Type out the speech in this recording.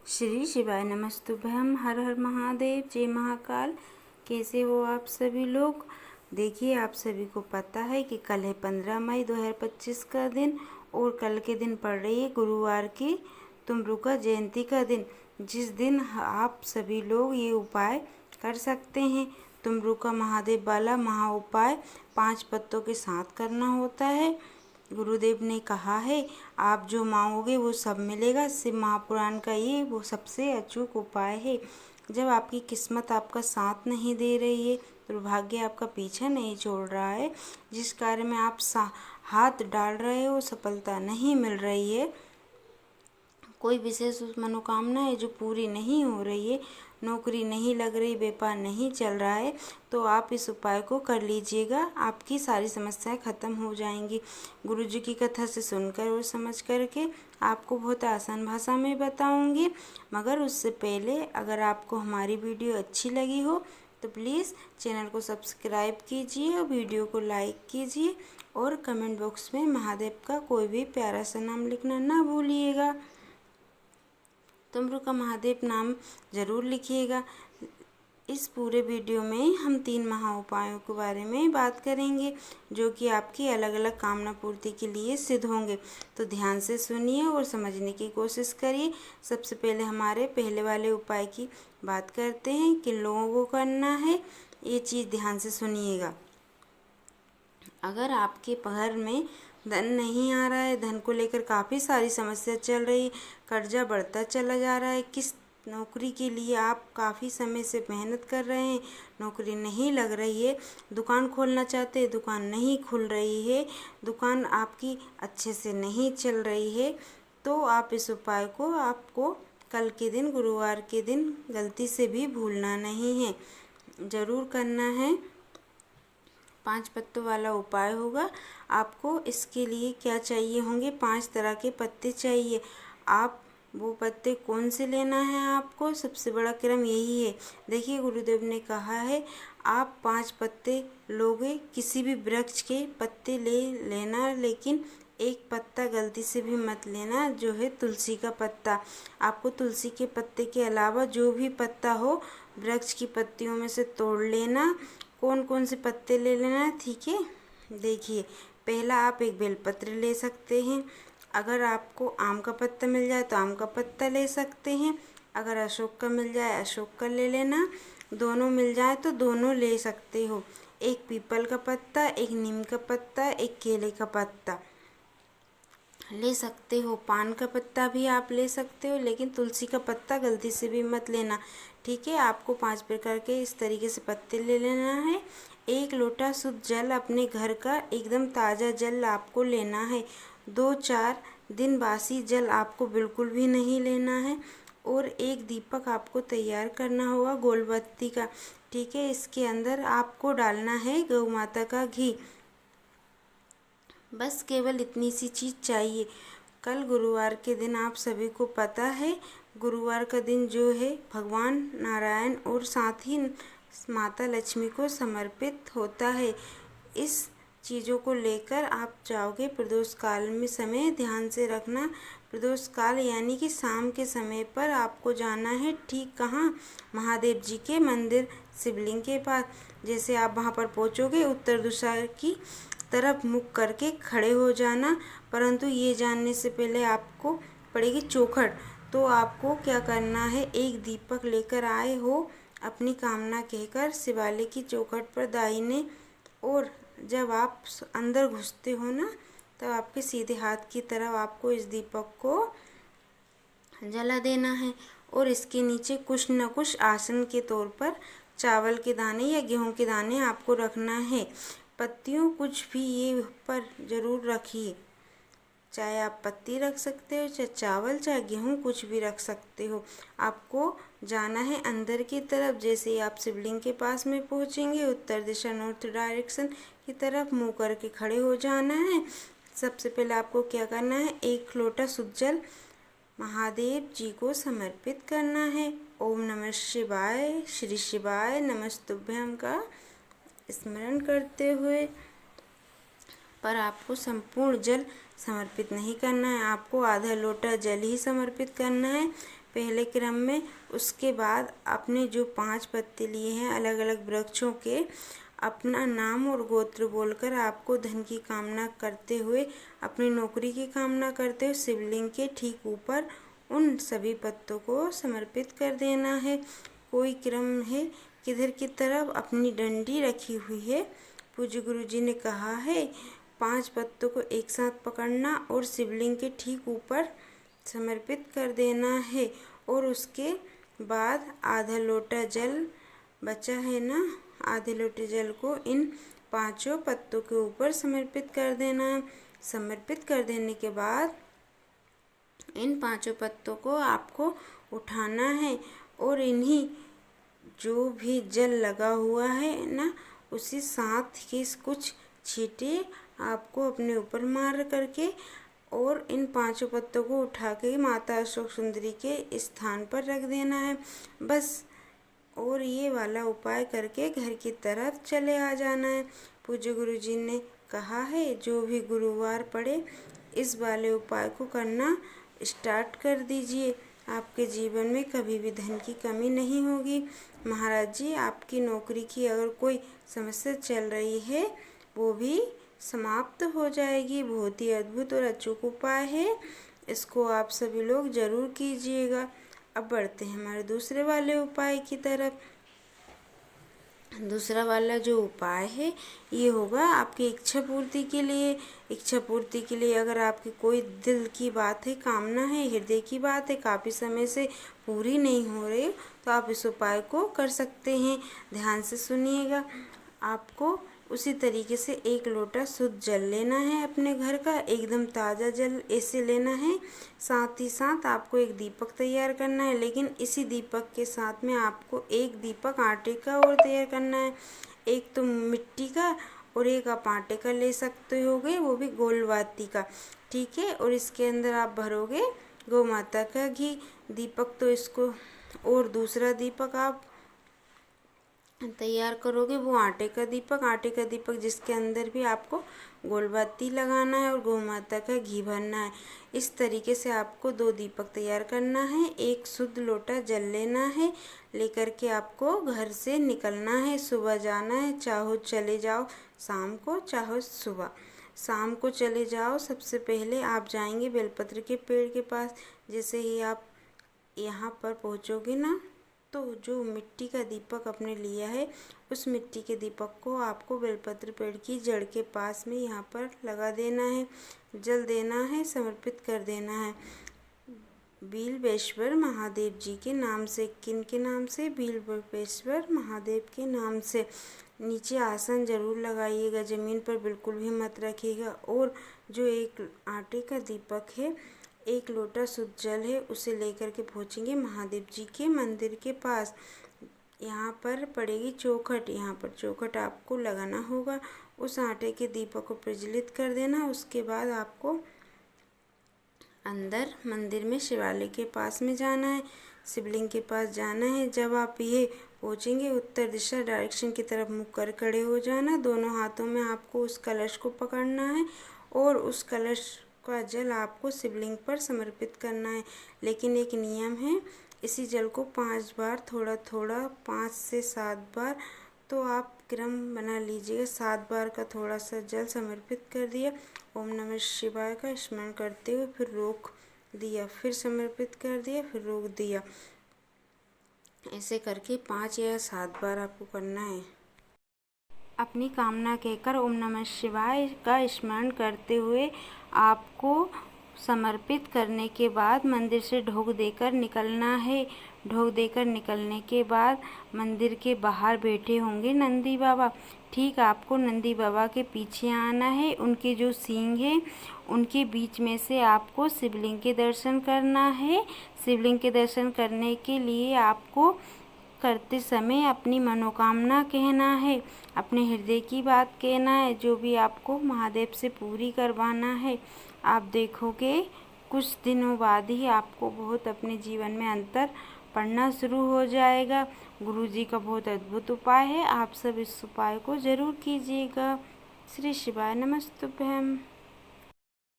श्री शिवाय नमस्तुभ्यम। हर हर महादेव, जय महाकाल। कैसे हो आप सभी लोग? देखिए, आप सभी को पता है कि कल है 15 मई 2025 का दिन और कल के दिन पड़ रही है गुरुवार की तुमरुका जयंती का दिन, जिस दिन आप सभी लोग ये उपाय कर सकते हैं। तुमरुका महादेव वाला महा उपाय 5 पत्तों के साथ करना होता है। गुरुदेव ने कहा है आप जो मांगोगे वो सब मिलेगा। शिव महापुराण का ये वो सबसे अचूक उपाय है। जब आपकी किस्मत आपका साथ नहीं दे रही है, दुर्भाग्य आपका पीछा नहीं छोड़ रहा है, जिस कार्य में आप हाथ डाल रहे हो सफलता नहीं मिल रही है, कोई विशेष मनोकामना है जो पूरी नहीं हो रही है, नौकरी नहीं लग रही, व्यापार नहीं चल रहा है, तो आप इस उपाय को कर लीजिएगा। आपकी सारी समस्याएं खत्म हो जाएंगी। गुरु जी की कथा से सुनकर और समझ करके आपको बहुत आसान भाषा में बताऊंगी। मगर उससे पहले अगर आपको हमारी वीडियो अच्छी लगी हो तो प्लीज़ चैनल को सब्सक्राइब कीजिए और वीडियो को लाइक कीजिए और कमेंट बॉक्स में महादेव का कोई भी प्यारा सा नाम लिखना ना भूलिएगा। तुमरुका महादेव नाम ज़रूर लिखिएगा। इस पूरे वीडियो में हम 3 महा उपायों के बारे में बात करेंगे जो कि आपकी अलग अलग कामना पूर्ति के लिए सिद्ध होंगे। तो ध्यान से सुनिए और समझने की कोशिश करिए। सबसे पहले हमारे पहले वाले उपाय की बात करते हैं। किन लोगों को करना है ये चीज़ ध्यान से सुनिएगा। अगर आपके घर में धन नहीं आ रहा है, धन को लेकर काफ़ी सारी समस्या चल रही, कर्जा बढ़ता चला जा रहा है, किस नौकरी के लिए आप काफ़ी समय से मेहनत कर रहे हैं, नौकरी नहीं लग रही है, दुकान खोलना चाहते हैं, दुकान नहीं खुल रही है, दुकान आपकी अच्छे से नहीं चल रही है, तो आप इस उपाय को आपको कल के दिन गुरुवार के दिन गलती से भी भूलना नहीं है, ज़रूर करना है। 5 पत्तों वाला उपाय होगा। आपको इसके लिए क्या चाहिए होंगे? 5 तरह के पत्ते चाहिए। आप वो पत्ते कौन से लेना है आपको? सबसे बड़ा क्रम यही है। देखिए, गुरुदेव ने कहा है आप 5 पत्ते लोगे, किसी भी वृक्ष के पत्ते ले लेना, लेकिन एक पत्ता गलती से भी मत लेना जो है तुलसी का पत्ता। आपको तुलसी के पत्ते के अलावा जो भी पत्ता हो वृक्ष की पत्तियों में से तोड़ लेना। कौन कौन से पत्ते ले लेना है, ठीक है? देखिए, पहला आप एक बेलपत्र ले सकते हैं। अगर आपको आम का पत्ता मिल जाए तो आम का पत्ता ले सकते हैं। अगर अशोक का मिल जाए अशोक का ले लेना। दोनों मिल जाए तो दोनों ले सकते हो। एक पीपल का पत्ता, एक नीम का पत्ता, एक केले का पत्ता ले सकते हो। पान का पत्ता भी आप ले सकते हो, लेकिन तुलसी का पत्ता गलती से भी मत लेना, ठीक है? आपको 5 प्रकार के इस तरीके से पत्ते ले लेना है। 1 लोटा शुद्ध जल, अपने घर का एकदम ताज़ा जल आपको लेना है। 2-4 दिन बासी जल आपको बिल्कुल भी नहीं लेना है। और एक दीपक आपको तैयार करना होगा गोल बत्ती का, ठीक है? इसके अंदर आपको डालना है गौ माता का घी। बस केवल इतनी सी चीज़ चाहिए। कल गुरुवार के दिन आप सभी को पता है गुरुवार का दिन जो है भगवान नारायण और साथ ही माता लक्ष्मी को समर्पित होता है। इस चीज़ों को लेकर आप जाओगे प्रदोष काल में, समय ध्यान से रखना। प्रदोष काल यानी कि शाम के समय पर आपको जाना है। ठीक कहाँ? महादेव जी के मंदिर शिवलिंग के पास। जैसे आप वहाँ पर पहुँचोगे उत्तर दिशा की तरफ मुख करके खड़े हो जाना। परंतु ये जानने से पहले आपको पड़ेगी चौखट। तो आपको क्या करना है, एक दीपक लेकर आए हो, अपनी कामना कहकर शिवालय की चौखट पर दाहिने, और जब आप अंदर घुसते हो ना, तब आपके सीधे हाथ की तरफ आपको इस दीपक को जला देना है। और इसके नीचे कुछ न कुछ आसन के तौर पर चावल के दाने या गेहूं के दाने आपको रखना है। पत्तियों कुछ भी ये पर ज़रूर रखिए, चाहे आप पत्ती रख सकते हो, चाहे चावल, चाहे गेहूं, कुछ भी रख सकते हो। आपको जाना है अंदर की तरफ। जैसे ही आप शिवलिंग के पास में पहुंचेंगे, उत्तर दिशा नॉर्थ डायरेक्शन की तरफ मुँह करके खड़े हो जाना है। सबसे पहले आपको क्या करना है, 1 लोटा शुद्ध जल महादेव जी को समर्पित करना है। ओम नमः शिवाय, श्री शिवाय नमस्तुभ्यम का स्मरण करते हुए, पर आपको संपूर्ण जल समर्पित नहीं करना है। आपको आधा लोटा जल ही समर्पित करना है। पहले क्रम में। उसके बाद आपने जो 5 पत्ते लिए हैं अलग अलग वृक्षों के, अपना नाम और गोत्र बोलकर आपको धन की कामना करते हुए, अपनी नौकरी की कामना करते हुए शिवलिंग के ठीक ऊपर उन सभी पत्तों को समर्पित कर देना है। कोई क्रम है किधर की तरफ अपनी डंडी रखी हुई है। पूज्य गुरु जी ने कहा है 5 पत्तों को एक साथ पकड़ना और शिवलिंग के ठीक ऊपर समर्पित कर देना है। और उसके बाद आधा लोटा जल बचा है ना, आधे लोटे जल को इन 5 पत्तों के ऊपर समर्पित कर देना है। समर्पित कर देने के बाद इन 5 पत्तों को आपको उठाना है और इन्हीं जो भी जल लगा हुआ है ना, उसी साथ के कुछ छींटे आपको अपने ऊपर मार करके और इन 5 पत्तों को उठा के माता अशोक सुंदरी के स्थान पर रख देना है बस। और ये वाला उपाय करके घर की तरफ चले आ जाना है। पूज्य गुरु जी ने कहा है जो भी गुरुवार पड़े इस वाले उपाय को करना स्टार्ट कर दीजिए, आपके जीवन में कभी भी धन की कमी नहीं होगी। महाराज जी आपकी नौकरी की अगर कोई समस्या चल रही है वो भी समाप्त हो जाएगी। बहुत ही अद्भुत और अचूक उपाय है, इसको आप सभी लोग जरूर कीजिएगा। अब बढ़ते हैं हमारे दूसरे वाले उपाय की तरफ। दूसरा वाला जो उपाय है ये होगा आपकी इच्छा पूर्ति के लिए। इच्छा पूर्ति के लिए अगर आपकी कोई दिल की बात है, कामना है, हृदय की बात है, काफ़ी समय से पूरी नहीं हो रही, तो आप इस उपाय को कर सकते हैं। ध्यान से सुनिएगा। आपको उसी तरीके से 1 लोटा शुद्ध जल लेना है, अपने घर का एकदम ताज़ा जल ऐसे लेना है। साथ ही साथ आपको एक दीपक तैयार करना है, लेकिन इसी दीपक के साथ में आपको एक दीपक आटे का और तैयार करना है। एक तो मिट्टी का और एक आप आटे का ले सकते होगे, वो भी गोलवाती का, ठीक है। और इसके अंदर आप भरोगे गौ माता का घी। दीपक तो इसको, और दूसरा दीपक आप तैयार करोगे वो आटे का दीपक जिसके अंदर भी आपको गोलबत्ती लगाना है और गौ माता का घी भरना है। इस तरीके से आपको 2 दीपक तैयार करना है। एक शुद्ध लोटा जल लेना है, लेकर के आपको घर से निकलना है। सुबह जाना है, चाहो चले जाओ शाम को, चाहो सुबह। शाम को चले जाओ, सबसे पहले आप जाएंगे बेलपत्र के पेड़ के पास। जैसे ही आप यहाँ पर पहुँचोगे ना, तो जो मिट्टी का दीपक आपने लिया है उस मिट्टी के दीपक को आपको बेलपत्र पेड़ की जड़ के पास में यहाँ पर लगा देना है, जल देना है, समर्पित कर देना है। बिल्वेश्वर महादेव जी के नाम से। किन के नाम से? बिल्वेश्वर महादेव के नाम से। नीचे आसन जरूर लगाइएगा, ज़मीन पर बिल्कुल भी मत रखिएगा। और जो एक आटे का दीपक है, 1 लोटा शुद्ध जल है, उसे लेकर के पहुँचेंगे महादेव जी के मंदिर के पास। यहाँ पर पड़ेगी चौखट, यहाँ पर चौखट आपको लगाना होगा। उस आटे के दीपक को प्रज्वलित कर देना। उसके बाद आपको अंदर मंदिर में शिवालय के पास में जाना है, शिवलिंग के पास जाना है। जब आप ये पहुँचेंगे उत्तर दिशा डायरेक्शन की तरफ मुख कर खड़े हो जाना। दोनों हाथों में आपको उस कलश को पकड़ना है और उस कलश का जल आपको शिवलिंग पर समर्पित करना है। लेकिन एक नियम है, इसी जल को 5 बार थोड़ा थोड़ा, 5 से 7 बार, तो आप क्रम बना लीजिएगा। 7 बार का थोड़ा सा जल समर्पित कर दिया, ओम नमः शिवाय का स्मरण करते हुए फिर रोक दिया, फिर समर्पित कर दिया, फिर रोक दिया। ऐसे करके 5 या 7 बार आपको करना है। अपनी कामना कहकर ओम नमः शिवाय का स्मरण करते हुए आपको समर्पित करने के बाद मंदिर से ढोक देकर निकलना है। ढोक देकर निकलने के बाद मंदिर के बाहर बैठे होंगे नंदी बाबा। ठीक आपको नंदी बाबा के पीछे आना है। उनके जो सींग है उनके बीच में से आपको शिवलिंग के दर्शन करना है। शिवलिंग के दर्शन करने के लिए आपको करते समय अपनी मनोकामना कहना है, अपने हृदय की बात कहना है, जो भी आपको महादेव से पूरी करवाना है। आप देखोगे कुछ दिनों बाद ही आपको बहुत अपने जीवन में अंतर पड़ना शुरू हो जाएगा। गुरुजी का बहुत अद्भुत उपाय है, आप सब इस उपाय को जरूर कीजिएगा। श्री शिवाय नमस्तुभ्यम।